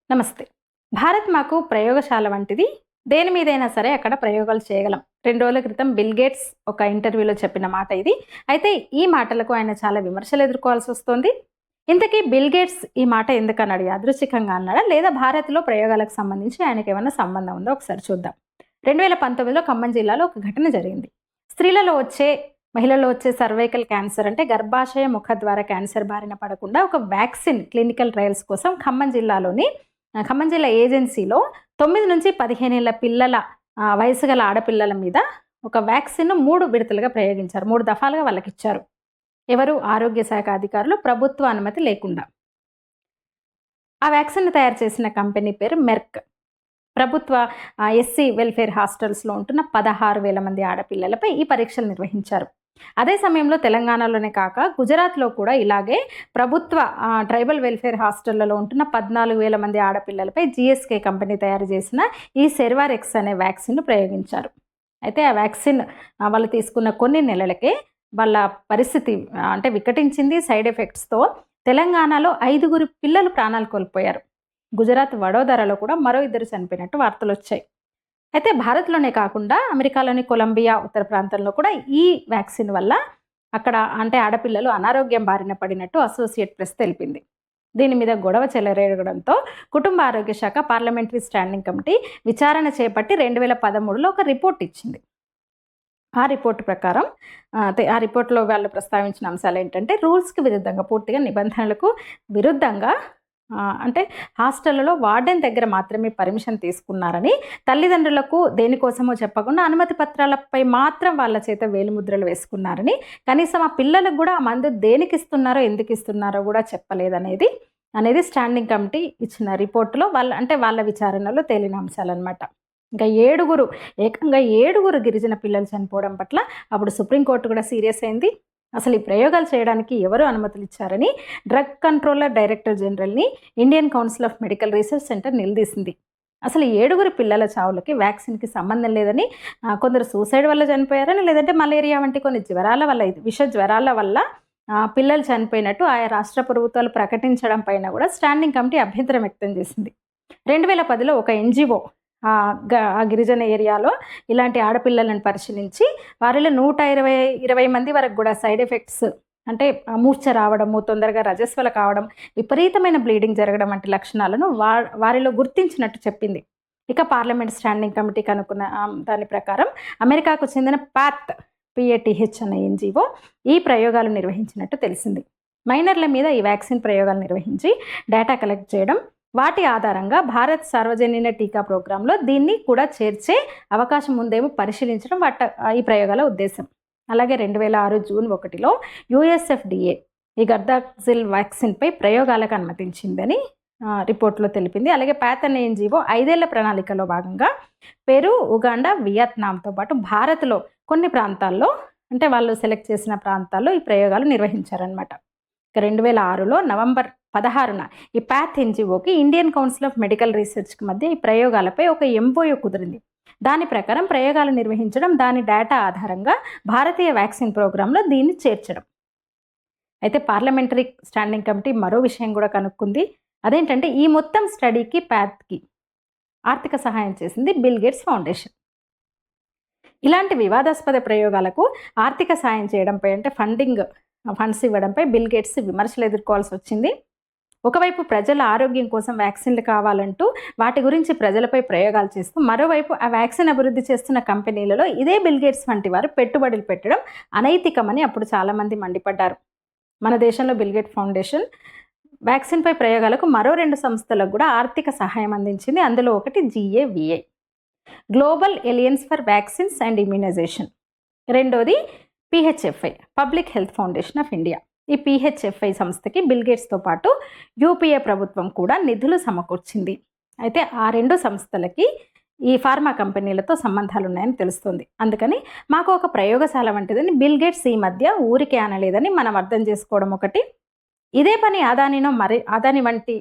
నమస్తే. భారత్ మాకు ప్రయోగశాల వంటిది. దేని మీదైనా సరే అక్కడ ప్రయోగాలు చేయగలం. 2 రోజుల క్రితం బిల్ గేట్స్ ఒక ఇంటర్వ్యూలో చెప్పిన మాట ఇది. అయితే ఈ మాటలకు ఆయన చాలా విమర్శలు ఎదుర్కోవాల్సొస్తోంది. ఇంతకీ బిల్ గేట్స్ ఈ మాట ఎందుకన్నాడు? యాదృచ్ఛికంగా అన్నాడా? లేదా భారత్‌లో ప్రయోగాలకు సంబంధించి ఆయనకేమన్నా సంబంధం ఉందా? ఒకసారి చూద్దాం. 2019లో ఖమ్మం జిల్లాలో ఒక ఘటన జరిగింది. మహిళల్లో వచ్చే సర్వైకల్ క్యాన్సర్ అంటే గర్భాశయ ముఖద్వార క్యాన్సర్ బారిన పడకుండా ఒక వ్యాక్సిన్ క్లినికల్ ట్రయల్స్ కోసం ఖమ్మం జిల్లా ఏజెన్సీలో 9 నుంచి 15 ఏళ్ల పిల్లల వయసు గల ఆడపిల్లల మీద ఒక వ్యాక్సిన్‌ను 3 విడతలుగా ప్రయోగించారు. 3 దఫాలుగా వాళ్ళకిచ్చారు. ఎవరు? ఆరోగ్య శాఖ అధికారులు, ప్రభుత్వ అనుమతి లేకుండా. ఆ వ్యాక్సిన్‌ను తయారు చేసిన కంపెనీ పేరు మెర్క్. ప్రభుత్వ ఎస్సీ వెల్ఫేర్ హాస్టల్స్‌లో ఉంటున్న 16,000 మంది ఆడపిల్లలపై ఈ పరీక్షలు నిర్వహించారు. అదే సమయంలో తెలంగాణలోనే కాక గుజరాత్‌లో కూడా ఇలాగే ప్రభుత్వ ట్రైబల్ వెల్ఫేర్ హాస్టళ్లలో ఉంటున్న 14,000 మంది ఆడపిల్లలపై జీఎస్కే కంపెనీ తయారు చేసిన ఈ సెర్వారెక్స్ అనే వ్యాక్సిన్‌ను ప్రయోగించారు. అయితే ఆ వ్యాక్సిన్ వాళ్ళు తీసుకున్న కొన్ని నెలలకే వాళ్ళ పరిస్థితి అంటే వికటించింది. సైడ్ ఎఫెక్ట్స్‌తో తెలంగాణలో 5 పిల్లలు ప్రాణాలు కోల్పోయారు. గుజరాత్ వడోదరలో కూడా మరో 2 చనిపోయినట్టు వార్తలొచ్చాయి. అయితే భారత్‌లోనే కాకుండా అమెరికాలోని కొలంబియా ఉత్తర ప్రాంతంలో కూడా ఈ వ్యాక్సిన్ వల్ల అక్కడ అంటే ఆడపిల్లలు అనారోగ్యం బారిన పడినట్టు అసోసియేట్ ప్రెస్ తెలిపింది. దీని మీద గొడవ చెలరేగడంతో కుటుంబ ఆరోగ్య శాఖ పార్లమెంటరీ స్టాండింగ్ కమిటీ విచారణ చేపట్టి 2013లో ఒక రిపోర్ట్ ఇచ్చింది. ఆ రిపోర్ట్ ప్రకారం ఆ రిపోర్ట్‌లో వాళ్ళు ప్రస్తావించిన అంశాలు ఏంటంటే రూల్స్‌కి విరుద్ధంగా, పూర్తిగా నిబంధనలకు విరుద్ధంగా అంటే హాస్టళ్లలో వార్డెన్ దగ్గర మాత్రమే పర్మిషన్ తీసుకున్నారని, తల్లిదండ్రులకు దేనికోసమో చెప్పకుండా అనుమతి పత్రాలపై మాత్రం వాళ్ళ చేత వేలిముద్రలు వేసుకున్నారని, కనీసం ఆ పిల్లలకు కూడా ఆ మందు దేనికి ఇస్తున్నారో, ఎందుకు ఇస్తున్నారో కూడా చెప్పలేదనేది స్టాండింగ్ కమిటీ ఇచ్చిన రిపోర్టులో వాళ్ళ విచారణలో తేలిన అంశాలన్నమాట. ఇంకా ఏకంగా 7 గిరిజన పిల్లలు చనిపోవడం పట్ల అప్పుడు సుప్రీంకోర్టు కూడా సీరియస్ అయింది. అసలు ఈ ప్రయోగాలు చేయడానికి ఎవరు అనుమతులు ఇచ్చారని డ్రగ్ కంట్రోలర్ డైరెక్టర్ జనరల్ని Indian council of medical research centre నిలదీసింది. అసలు 7 పిల్లల చావులకి వ్యాక్సిన్కి సంబంధం లేదని, కొందరు సూసైడ్ వల్ల చనిపోయారని, లేదంటే మలేరియా వంటి కొన్ని జ్వరాల వల్ల, విష జ్వరాల వల్ల పిల్లలు చనిపోయినట్టు ఆయా రాష్ట్ర ప్రభుత్వాలు ప్రకటించడం పైన కూడా స్టాండింగ్ కమిటీ అభ్యంతరం వ్యక్తం చేసింది. 2010లో ఒక ఎన్జిఓ ఆ గిరిజన ఏరియాలో ఇలాంటి ఆడపిల్లలను పరిశీలించి వారిలో 120 మంది వరకు కూడా సైడ్ ఎఫెక్ట్స్ అంటే మూర్ఛ రావడము, తొందరగా రజస్వల కావడం, విపరీతమైన బ్లీడింగ్ జరగడం వంటి లక్షణాలను వారిలో గుర్తించినట్టు చెప్పింది. ఇక పార్లమెంట్ స్టాండింగ్ కమిటీ కనుక్కున్న దాని ప్రకారం అమెరికాకు చెందిన PATH అనే ఎన్జిఓ ఈ ప్రయోగాలు నిర్వహించినట్టు తెలిసింది. మైనర్ల మీద ఈ వ్యాక్సిన్ ప్రయోగాలు నిర్వహించి డేటా కలెక్ట్ చేయడం, వాటి ఆధారంగా భారత్ సార్వజనీన టీకా ప్రోగ్రాంలో దీన్ని కూడా చేర్చే అవకాశం ఉందేమో పరిశీలించడం ఈ ప్రయోగాల ఉద్దేశం. అలాగే 2006 జూన్ 1లో USFDA ఈ గర్దాక్సిల్ వ్యాక్సిన్పై ప్రయోగాలకు అనుమతించిందని రిపోర్ట్లో తెలిపింది. అలాగే ప్యాథ్ అనే ఎన్జిఓ 5 ఏళ్ల ప్రణాళికలో భాగంగా పెరు, ఉగాండా, వియత్నాంతో పాటు భారత్లో కొన్ని ప్రాంతాల్లో అంటే వాళ్ళు సెలెక్ట్ చేసిన ప్రాంతాల్లో ఈ ప్రయోగాలు నిర్వహించారనమాట. 2006లో నవంబర్ 16న ఈ ప్యాథ్ ఎన్జిఓకి ఇండియన్ కౌన్సిల్ ఆఫ్ మెడికల్ రీసెర్చ్కి మధ్య ఈ ప్రయోగాలపై ఒక MOU కుదిరింది. దాని ప్రకారం ప్రయోగాలు నిర్వహించడం, దాని డేటా ఆధారంగా భారతీయ వ్యాక్సిన్ ప్రోగ్రాంలో దీన్ని చేర్చడం. అయితే పార్లమెంటరీ స్టాండింగ్ కమిటీ మరో విషయం కూడా కనుక్కుంది. అదేంటంటే ఈ మొత్తం స్టడీకి ప్యాథ్కి ఆర్థిక సహాయం చేసింది బిల్ గేట్స్ ఫౌండేషన్. ఇలాంటి వివాదాస్పద ప్రయోగాలకు ఆర్థిక సాయం చేయడంపై అంటే ఫండ్స్ ఇవ్వడంపై బిల్ గేట్స్ విమర్శలు ఎదుర్కోవాల్సి వచ్చింది. ఒకవైపు ప్రజల ఆరోగ్యం కోసం వ్యాక్సిన్లు కావాలంటూ వాటి గురించి ప్రజలపై ప్రయోగాలు చేస్తూ, మరోవైపు ఆ వ్యాక్సిన్ అభివృద్ధి చేస్తున్న కంపెనీలలో ఇదే బిల్ గేట్స్ వంటి వారు పెట్టుబడులు పెట్టడం అనైతికమని అప్పుడు చాలామంది మండిపడ్డారు. మన దేశంలో బిల్ గేట్ ఫౌండేషన్ వ్యాక్సిన్పై ప్రయోగాలకు మరో 2 సంస్థలకు కూడా ఆర్థిక సహాయం అందించింది. అందులో ఒకటి GAVI, global alliance for vaccines and immunisation. రెండోది PHFI, public health foundation of India. ఈ PHFI సంస్థకి బిల్ గేట్స్తో పాటు UPA ప్రభుత్వం కూడా నిధులు సమకూర్చింది. అయితే ఆ 2 సంస్థలకి ఈ ఫార్మా కంపెనీలతో సంబంధాలు ఉన్నాయని తెలుస్తుంది. అందుకని మాకు ఒక ప్రయోగశాల వంటిదని బిల్ గేట్స్ ఈ మధ్య ఊరికే అనలేదని మనం అర్థం చేసుకోవడం ఒకటి. ఇదే పని అదాని వంటి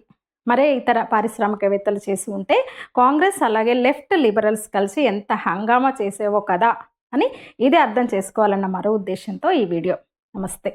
మరే ఇతర పారిశ్రామికవేత్తలు చేసి ఉంటే కాంగ్రెస్ అలాగే లెఫ్ట్ లిబరల్స్ కలిసి ఎంత హంగామా చేసేవో కదా అని ఇదే అర్థం చేసుకోవాలన్న మరో ఉద్దేశంతో ఈ వీడియో. నమస్తే.